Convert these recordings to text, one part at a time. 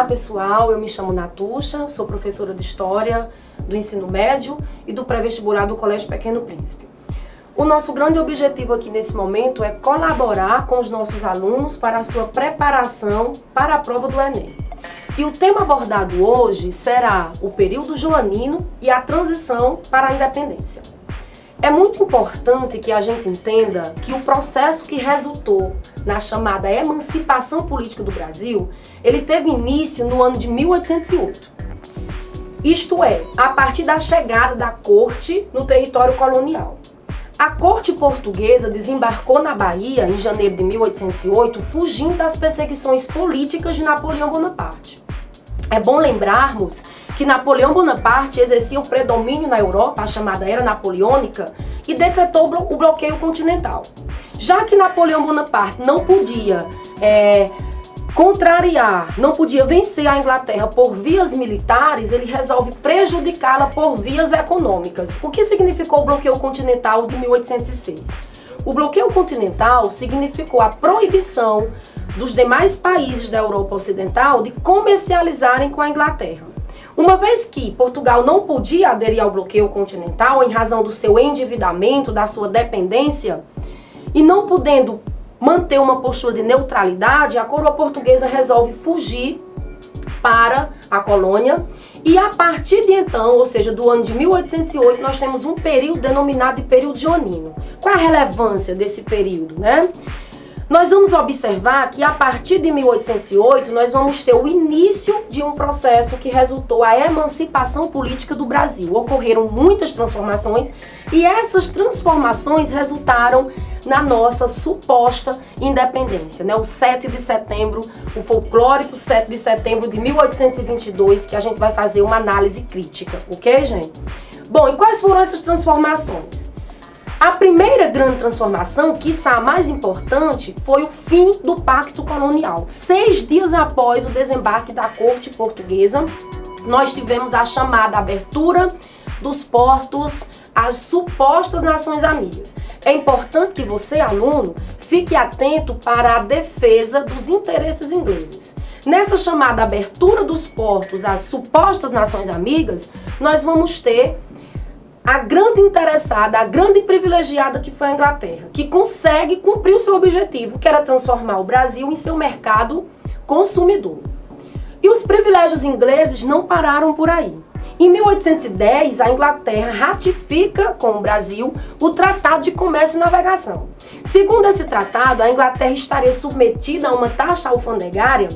pessoal, eu me chamo Natuxa, sou professora de História do Ensino Médio e do Pré-Vestibular do Colégio Pequeno Príncipe. O nosso grande objetivo aqui nesse momento é colaborar com os nossos alunos para a sua preparação para a prova do Enem. E o tema abordado hoje será o período joanino e a transição para a independência. É muito importante que a gente entenda que o processo que resultou na chamada emancipação política do Brasil, ele teve início no ano de 1808. Isto é, a partir da chegada da corte no território colonial. A corte portuguesa desembarcou na Bahia em janeiro de 1808, fugindo das perseguições políticas de Napoleão Bonaparte. É bom lembrarmos que Napoleão Bonaparte exercia o predomínio na Europa, a chamada Era Napoleônica, e decretou o bloqueio continental. Já que Napoleão Bonaparte não podia não podia vencer a Inglaterra por vias militares, ele resolve prejudicá-la por vias econômicas. O que significou o bloqueio continental de 1806? O bloqueio continental significou a proibição dos demais países da Europa Ocidental de comercializarem com a Inglaterra. Uma vez que Portugal não podia aderir ao bloqueio continental em razão do seu endividamento, da sua dependência, e não podendo manter uma postura de neutralidade, a coroa portuguesa resolve fugir para a colônia e a partir de então, ou seja, do ano de 1808, nós temos um período denominado de período joanino. Qual a relevância desse período, né? Nós vamos observar que a partir de 1808 nós vamos ter o início de um processo que resultou a emancipação política do Brasil. Ocorreram muitas transformações e essas transformações resultaram na nossa suposta independência, né? O 7 de setembro, o folclórico 7 de setembro de 1822, que a gente vai fazer uma análise crítica, ok, gente? Bom, e quais foram essas transformações? A primeira grande transformação, quiçá a mais importante, foi o fim do Pacto Colonial. 6 dias após o desembarque da corte portuguesa, nós tivemos a chamada abertura dos portos às supostas nações amigas. É importante que você, aluno, fique atento para a defesa dos interesses ingleses. Nessa chamada abertura dos portos às supostas nações amigas, nós vamos ter a grande interessada, a grande privilegiada que foi a Inglaterra, que consegue cumprir o seu objetivo, que era transformar o Brasil em seu mercado consumidor. E os privilégios ingleses não pararam por aí. Em 1810, a Inglaterra ratifica com o Brasil o Tratado de Comércio e Navegação. Segundo esse tratado, a Inglaterra estaria submetida a uma taxa alfandegária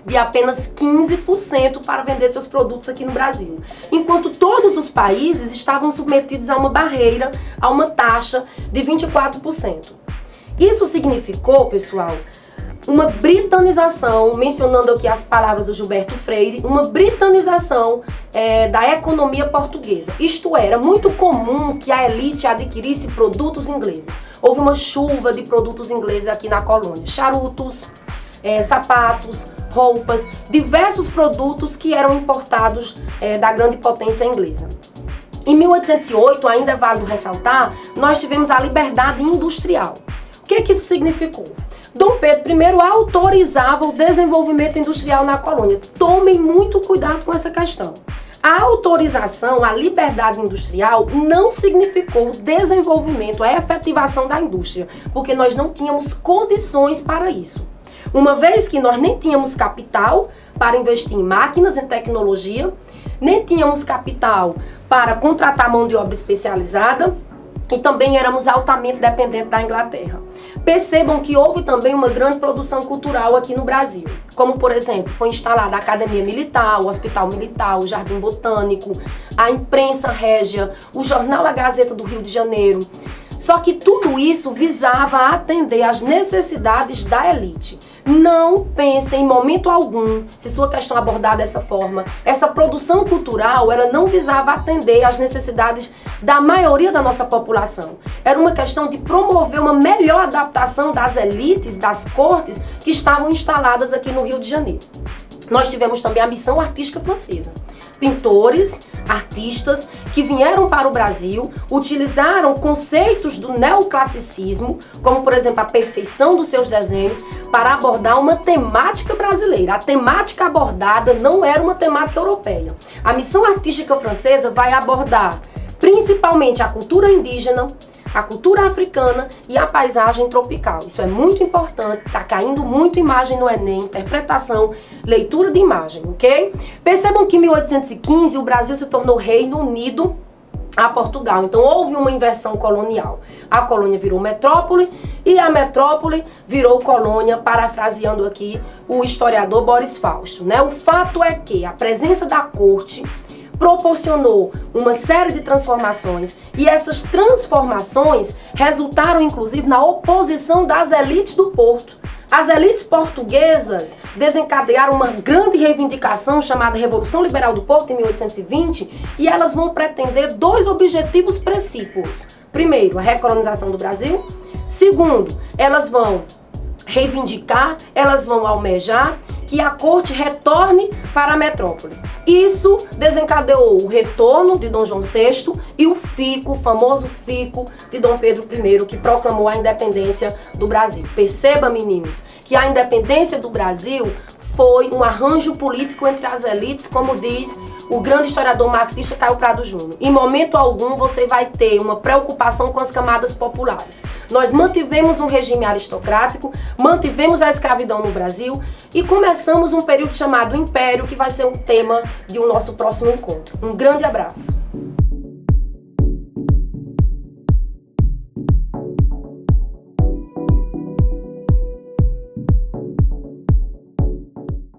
de apenas 15% para vender seus produtos aqui no Brasil, enquanto todos os países estavam submetidos a uma barreira, a uma taxa de 24%. Isso significou, pessoal, uma britanização, mencionando aqui as palavras do Gilberto Freire, uma britanização da economia portuguesa. Isto era muito comum que a elite adquirisse produtos ingleses. Houve uma chuva de produtos ingleses aqui na colônia, charutos, sapatos, roupas, diversos produtos que eram importados da grande potência inglesa. Em 1808, ainda é válido ressaltar, nós tivemos a liberdade industrial. O que isso significou? Dom Pedro I autorizava o desenvolvimento industrial na colônia. Tomem muito cuidado com essa questão. A autorização, a liberdade industrial não significou o desenvolvimento, a efetivação da indústria, porque nós não tínhamos condições para isso. Uma vez que nós nem tínhamos capital para investir em máquinas, em tecnologia, nem tínhamos capital para contratar mão de obra especializada e também éramos altamente dependentes da Inglaterra. Percebam que houve também uma grande produção cultural aqui no Brasil, como por exemplo, foi instalada a Academia Militar, o Hospital Militar, o Jardim Botânico, a imprensa régia, o jornal A Gazeta do Rio de Janeiro. Só que tudo isso visava atender às necessidades da elite. Não pense em momento algum, se sua questão abordar dessa forma, essa produção cultural, ela não visava atender às necessidades da maioria da nossa população. Era uma questão de promover uma melhor adaptação das elites, das cortes que estavam instaladas aqui no Rio de Janeiro. Nós tivemos também a missão artística francesa. pintores, artistas que vieram para o Brasil, utilizaram conceitos do neoclassicismo, como por exemplo a perfeição dos seus desenhos, para abordar uma temática brasileira. A temática abordada não era uma temática europeia. A missão artística francesa vai abordar principalmente a cultura indígena, a cultura africana e a paisagem tropical. Isso é muito importante, está caindo muito imagem no Enem, interpretação, leitura de imagem, ok? Percebam que em 1815 o Brasil se tornou Reino Unido a Portugal, então houve uma inversão colonial. A colônia virou metrópole e a metrópole virou colônia, parafraseando aqui o historiador Boris Fausto, né? O fato é que a presença da corte proporcionou uma série de transformações e essas transformações resultaram inclusive na oposição das elites do Porto. As elites portuguesas desencadearam uma grande reivindicação chamada Revolução Liberal do Porto em 1820 e elas vão pretender dois objetivos precípuos. Primeiro, a recolonização do Brasil. Segundo, elas vão reivindicar, elas vão almejar que a corte retorne para a metrópole. Isso desencadeou o retorno de Dom João VI e o fico, o famoso fico de Dom Pedro I, que proclamou a independência do Brasil. Perceba, meninos, que a independência do Brasil foi um arranjo político entre as elites, como diz o grande historiador marxista Caio Prado Júnior. Em momento algum você vai ter uma preocupação com as camadas populares. Nós mantivemos um regime aristocrático, mantivemos a escravidão no Brasil e começamos um período chamado Império, que vai ser o tema de um nosso próximo encontro. Um grande abraço.